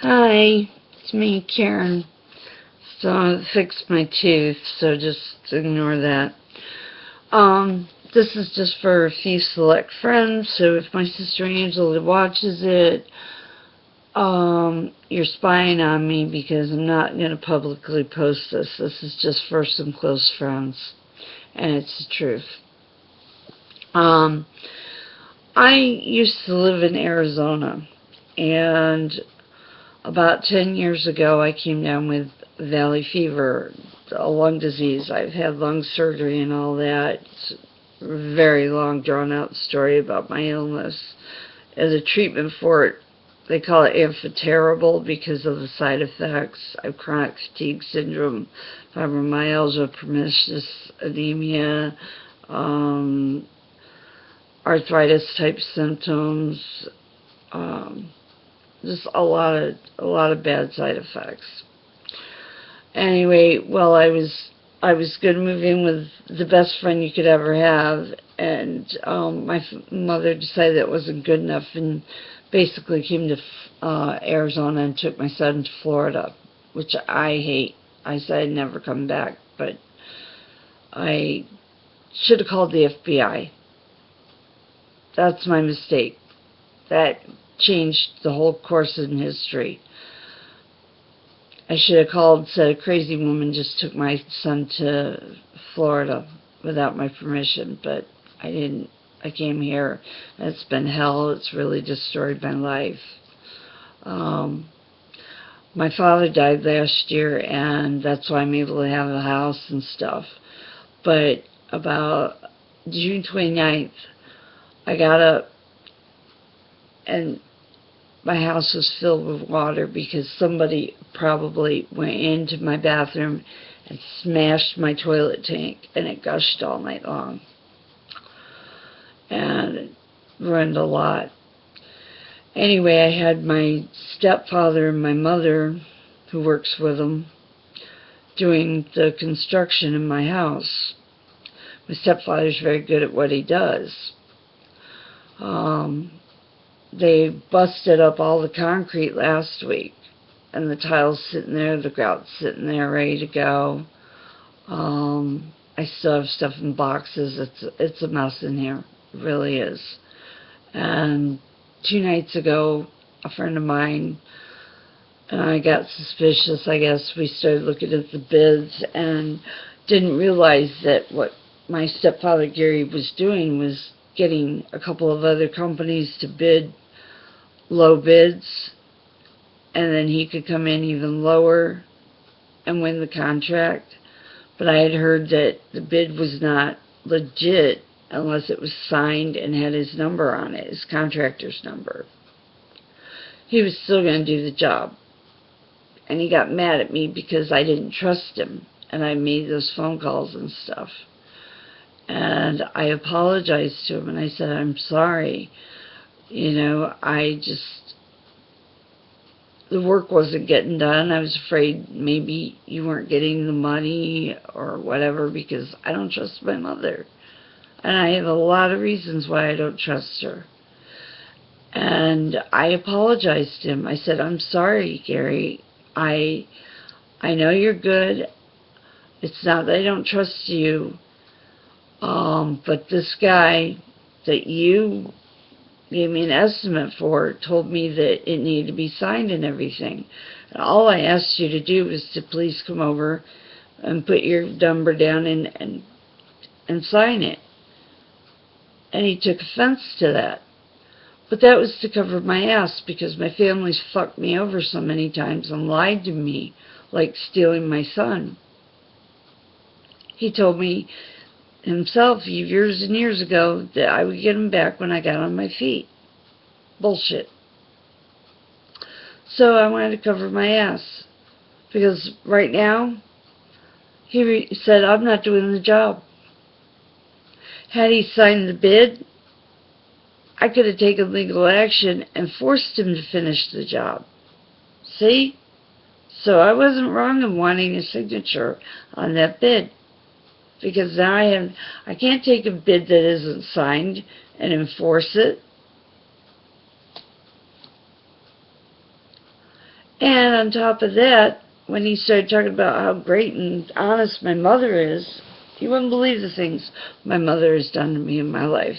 Hi, it's me, Karen. So I fixed my tooth, so just ignore that. This is just for a few select friends, so if my sister Angela watches it, you're spying on me because I'm not going to publicly post this. This is just for some close friends, and it's the truth. I used to live in Arizona, and about 10 years ago, I came down with valley fever, a lung disease. I've had lung surgery and all that. It's a very long, drawn-out story about my illness. As a treatment for it, they call it amphoterrible because of the side effects. I have chronic fatigue syndrome, fibromyalgia, pernicious anemia, arthritis-type symptoms, just a lot of bad side effects. Anyway, well, I was going to move in with the best friend you could ever have, and my mother decided that wasn't good enough, and basically came to Arizona and took my son to Florida, which I hate. I said I'd never come back, but I should have called the FBI. That's my mistake. That changed the whole course in history. I should have called and said a crazy woman just took my son to Florida without my permission, but I didn't. I came here, and it's been hell. It's really destroyed my life. My father died last year, and that's why I'm able to have a house and stuff. But about June 29th, I got up, and my house was filled with water because somebody probably went into my bathroom and smashed my toilet tank, and it gushed all night long. And it ruined a lot. Anyway, I had my stepfather and my mother, who works with him, doing the construction in my house. My stepfather's very good at what he does. They busted up all the concrete last week, and the tile's sitting there, the grout's sitting there ready to go. I still have stuff in boxes. It's a mess in here. It really is. And 2 nights ago, a friend of mine and I got suspicious, I guess. We started looking at the bids and didn't realize that what my stepfather Gary was doing was getting a couple of other companies to bid low bids, and then he could come in even lower and win the contract. But I had heard that the bid was not legit unless it was signed and had his number on it, his contractor's number. He was still going to do the job. And he got mad at me because I didn't trust him, and I made those phone calls and stuff. And I apologized to him, and I said, I'm sorry. You know, the work wasn't getting done. I was afraid maybe you weren't getting the money or whatever, because I don't trust my mother. And I have a lot of reasons why I don't trust her. And I apologized to him. I said, I'm sorry, Gary. I know you're good. It's not that I don't trust you. But this guy that you gave me an estimate for told me that it needed to be signed and everything. And all I asked you to do was to please come over and put your number down and sign it. And he took offense to that. But that was to cover my ass, because my family's fucked me over so many times and lied to me, like stealing my son. He told me himself years and years ago that I would get him back when I got on my feet. Bullshit. So I wanted to cover my ass, because right now he said I'm not doing the job. Had he signed the bid, I could have taken legal action and forced him to finish the job. See? So I wasn't wrong in wanting a signature on that bid, because now I can't take a bid that isn't signed and enforce it. And on top of that, when he started talking about how great and honest my mother is, you wouldn't believe the things my mother has done to me in my life.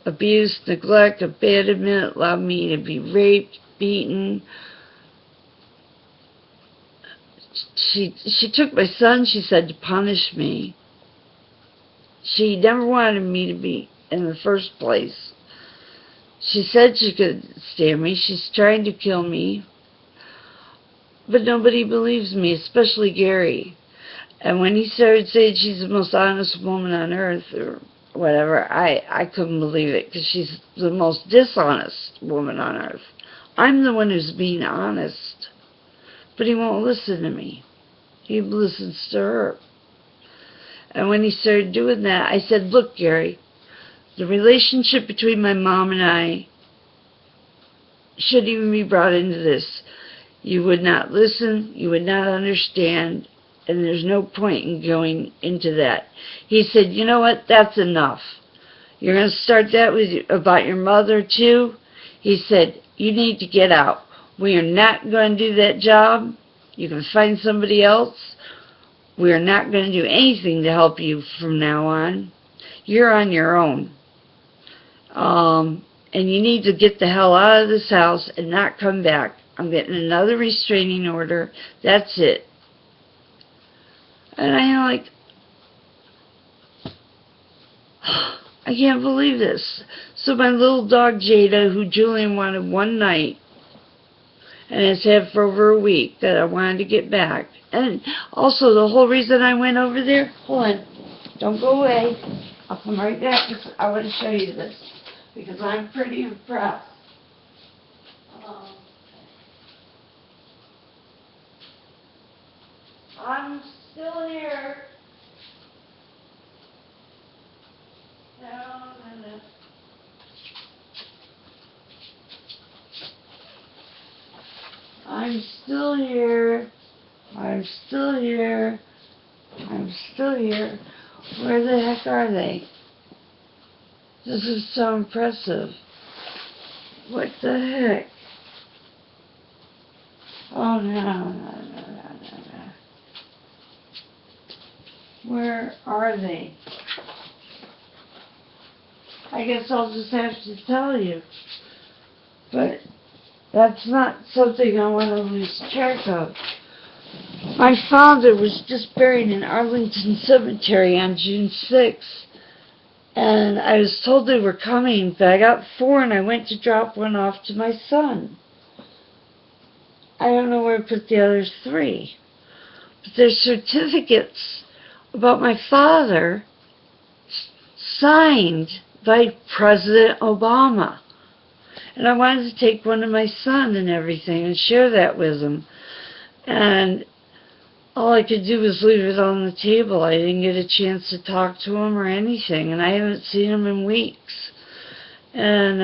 Abuse, neglect, abandonment, allowed me to be raped, beaten. She took my son, she said, to punish me. She never wanted me to be in the first place. She said she could stand me. She's trying to kill me. But nobody believes me, especially Gary. And when he started saying she's the most honest woman on earth, or whatever, I couldn't believe it, because she's the most dishonest woman on earth. I'm the one who's being honest. But he won't listen to me. He listens to her. And when he started doing that, I said, look, Gary, the relationship between my mom and I shouldn't even be brought into this. You would not listen, you would not understand, and there's no point in going into that. He said, you know what, that's enough. You're going to start that with about your mother too? He said, you need to get out. We are not going to do that job. You can find somebody else. We are not going to do anything to help you from now on. You're on your own. And you need to get the hell out of this house and not come back. I'm getting another restraining order. That's it. And I'm like, I can't believe this. So my little dog Jada, who Julian wanted one night, and has had for over a week, that I wanted to get back. And also the whole reason I went over there, hold on, don't go away. I'll come right back because I want to show you this, because I'm pretty impressed. I'm still here. No. I'm still here. I'm still here. I'm still here. Where the heck are they? This is so impressive. What the heck? Oh, no. Where are they? I guess I'll just have to tell you. But that's not something I want to lose track of. My father was just buried in Arlington Cemetery on June 6th. And I was told they were coming, but I got 4 and I went to drop one off to my son. I don't know where to put the other 3. But there's certificates about my father signed by President Obama. And I wanted to take one to my son and everything and share that with him. And all I could do was leave it on the table. I didn't get a chance to talk to him or anything. And I haven't seen him in weeks. And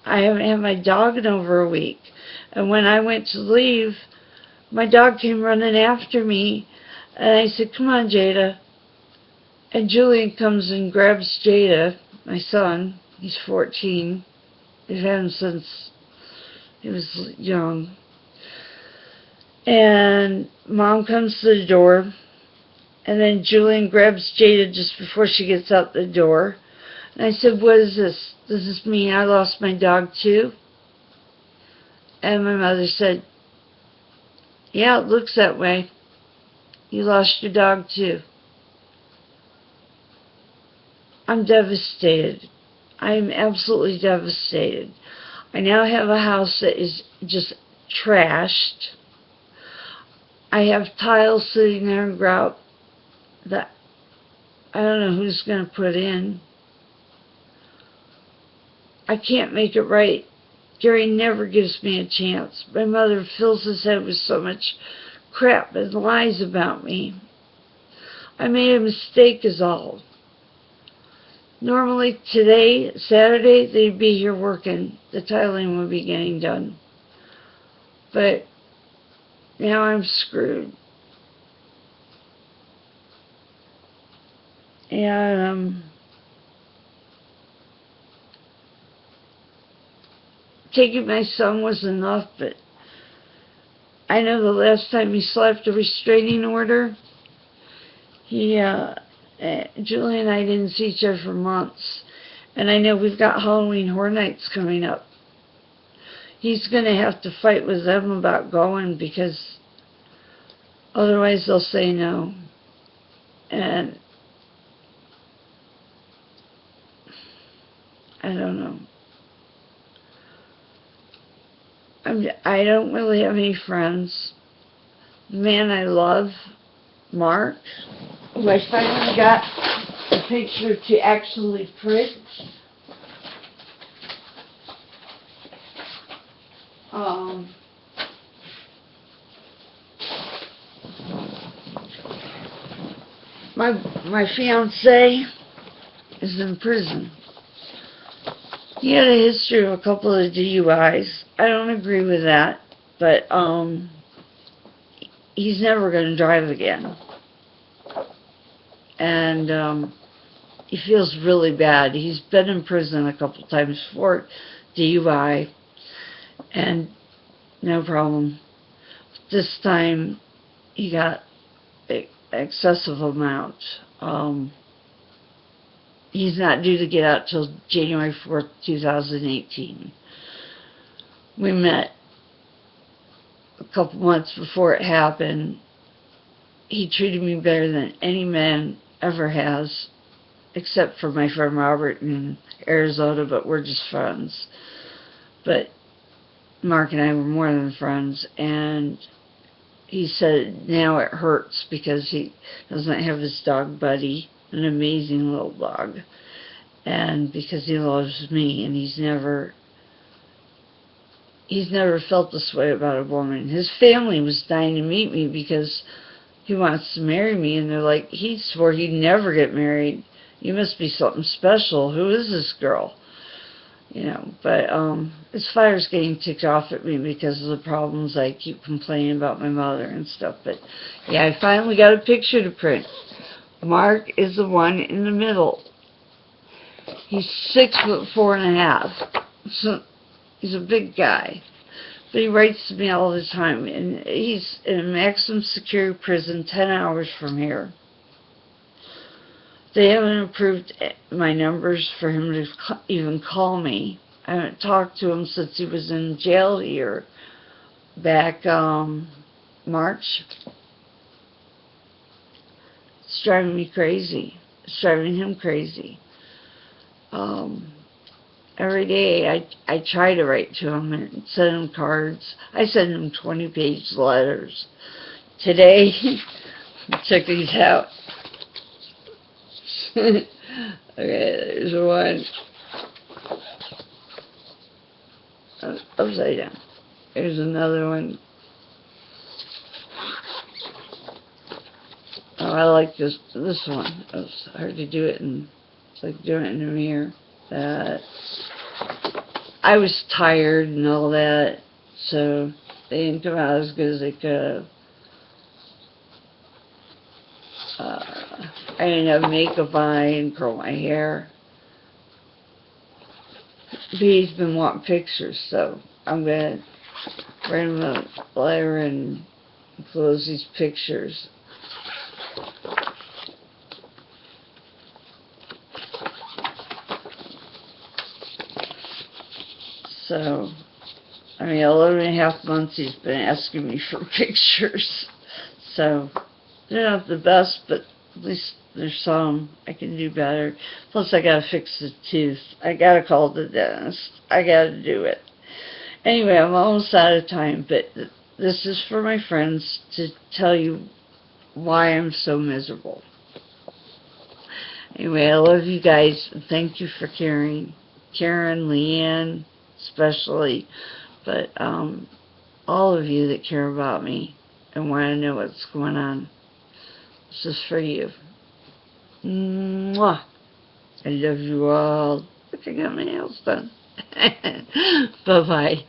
I haven't had my dog in over a week. And when I went to leave, my dog came running after me. And I said, come on, Jada. And Julian comes and grabs Jada, my son. He's 14. We've had him since he was young. And Mom comes to the door. And then Julian grabs Jada just before she gets out the door. And I said, what is this? Does this mean I lost my dog too? And my mother said, yeah, it looks that way. You lost your dog too. I'm devastated. I'm absolutely devastated. I now have a house that is just trashed. I have tiles sitting there in grout that I don't know who's going to put in. I can't make it right. Gary never gives me a chance. My mother fills his head with so much crap and lies about me. I made a mistake is all. Normally today, Saturday, they'd be here working. The tiling would be getting done. But now I'm screwed. And taking my son was enough, but I know the last time he slapped a restraining order, Julie and I didn't see each other for months. And I know we've got Halloween Horror Nights coming up. He's going to have to fight with them about going because otherwise they'll say no. And I don't know. I don't really have any friends. The man I love, Mark, who I finally got a picture to actually print. My fiance is in prison. He had a history of a couple of DUIs. I don't agree with that, but he's never going to drive again. And he feels really bad. He's been in prison a couple times for DUI, and no problem. This time he got an excessive amount. He's not due to get out till January 4th, 2018. We met a couple months before it happened. He treated me better than any man ever has, except for my friend Robert in Arizona, but we're just friends. But Mark and I were more than friends, and he said now it hurts because he doesn't have his dog Buddy, an amazing little dog, and because he loves me, and he's never felt this way about a woman. His family was dying to meet me because he wants to marry me, and they're like, he swore he'd never get married. You must be something special. Who is this girl? You know, but his fire's getting ticked off at me because of the problems I keep complaining about my mother and stuff. But yeah, I finally got a picture to print. Mark is the one in the middle. He's 6'4.5". So he's a big guy. But he writes to me all the time, and he's in a maximum security prison 10 hours from here. They haven't approved my numbers for him to even call me. I haven't talked to him since he was in jail here back March. It's driving me crazy. It's driving him crazy. Every day I try to write to him and send him cards. I send him 20-page letters. Today, check these out. Okay, there's one. Upside down. There's another one. Oh, I like this one. It's hard to do it, and it's like doing it in the mirror. That I was tired and all that, so they didn't come out as good as they could have. I didn't have makeup on. I didn't curl my hair. But he's been wanting pictures, so I'm going to write him a letter and enclose these pictures. So, I mean, 11.5 months he's been asking me for pictures. So, they're not the best, but at least there's some. I can do better. Plus, I gotta fix the tooth. I gotta call the dentist. I gotta do it. Anyway, I'm almost out of time, but this is for my friends to tell you why I'm so miserable. Anyway, I love you guys, and thank you for caring. Karen, Leanne, especially, but all of you that care about me and want to know what's going on. This is for you. Mwah. I love you all. Look, I got my nails done. Bye-bye.